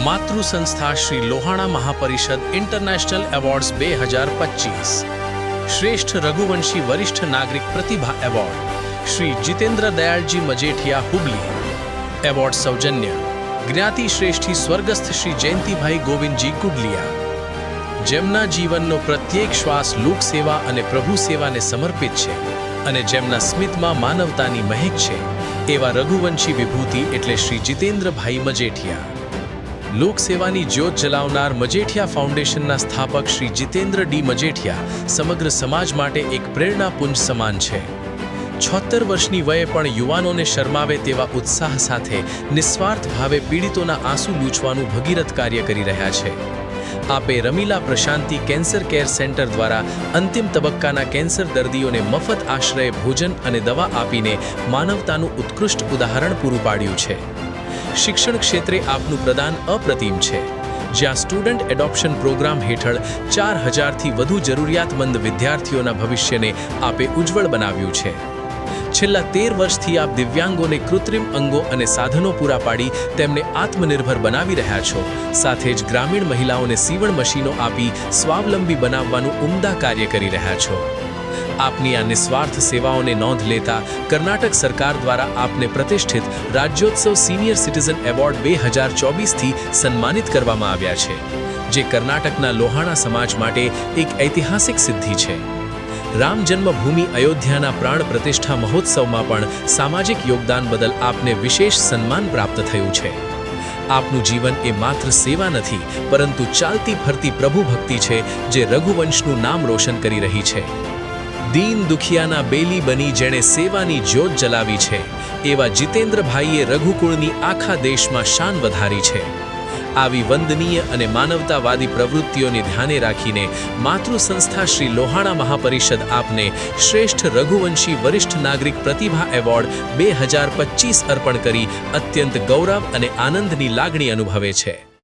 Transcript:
માતૃ સંસ્થા Shri Lohana મહાપરિષદ international awards 2025 શ્રેષ્ઠ રઘુવંશી વરિષ્ઠ નાગરિક પ્રતિભા એવોર્ડ શ્રી જીતેન્દ્ર દયાળજી મજેઠિયા હુબલી એવોર્ડ સૌજન્ય જ્ઞાતિ શ્રેષ્ઠી સ્વર્ગસ્થ શ્રી જયંતિભાઈ ગોવિંદજી કુડલિયા જેમના જીવનનો પ્રત્યેક શ્વાસ લોકસેવા અને પ્રભુ સેવાને સમર્પિત છે અને જેમના સ્મિતમાં માનવતાની મહેક છે એવા રઘુવંશી વિભૂતિ એટલે શ્રી જીતેન્દ્રભાઈ મજેઠિયા લોકસેવાની જ્યોત જલાવનાર મજેઠિયા ફાઉન્ડેશનના સ્થાપક શ્રી જીતેન્દ્ર ડી મજેઠિયા સમગ્ર સમાજ માટે એક પ્રેરણાપુંજ સમાન છે 76 વર્ષની વયે પણ યુવાનોને શરમાવે તેવા ઉત્સાહ સાથે નિસ્વાર્થ ભાવે પીડિતોના આંસુ લૂછવાનું ભગીરથ કાર્ય કરી રહ્યા છે આપે Ramila Prashanti cancer care centre દ્વારા અંતિમ તબક્કાના કેન્સર દર્દીઓને મફત આશ્રય ભોજન અને દવા આપીને માનવતાનું ઉત્કૃષ્ટ ઉદાહરણ પૂરું પાડ્યું છે શિક્ષણ ક્ષેત્રે આપનું પ્રદાન અપ્રતિમ છે જ્યાં સ્ટુડન્ટ એડોપ્શન પ્રોગ્રામ હેઠળ 4000થી વધુ જરૂરિયાતમંદ વિદ્યાર્થીઓના ભવિષ્યને આપે ઉજ્જવળ બનાવ્યું છે છેલ્લા 13 વર્ષથી આપ દિવ્યાંગોને કૃત્રિમ અંગો અને સાધનો પૂરા પાડી તેમને આત્મનિર્ભર બનાવી રહ્યા છો સાથે જ ગ્રામીણ મહિલાઓને સીવણ મશીનો આપી સ્વાવલંબી બનાવવાનું ઉમદા કાર્ય કરી રહ્યા છો આપની આ નિસ્વાર્થ સેવાઓને નોંધ લેતા કર્ણાટક સરકાર દ્વારા આપને પ્રતિષ્ઠિત રાજ્યોત્સવ સિનિયર સિટીઝન એવોર્ડ 2024થી સન્માનિત કરવામાં આવ્યા છે જે કર્ણાટકના લોહાણા સમાજ માટે એક ઐતિહાસિક સિદ્ધિ છે રામ જન્મભૂમિ અયોધ્યાના પ્રાણ પ્રતિષ્ઠા મહોત્સવમાં પણ સામાજિક યોગદાન બદલ આપને વિશેષ સન્માન પ્રાપ્ત થયું છે આપનું જીવન એ માત્ર સેવા નથી પરંતુ ચાલતી ફરતી પ્રભુ ભક્તિ છે જે રઘુવંશનું નામ રોશન કરી રહી છે દીન દુખિયાના બેલી બની જેણે સેવાની જ્યોત જલાવી છે એવા જીતેન્દ્રભાઈએ રઘુકુળની આખા દેશમાં શાન વધારી છે આવી વંદનીય અને માનવતાવાદી પ્રવૃત્તિઓને ધ્યાને રાખીને માતૃ સંસ્થા શ્રી લોહાણા મહાપરિષદ આપને શ્રેષ્ઠ રઘુવંશી વરિષ્ઠ નાગરિક પ્રતિભા એવોર્ડ 2025 અર્પણ કરી અત્યંત ગૌરવ અને આનંદની લાગણી અનુભવે છે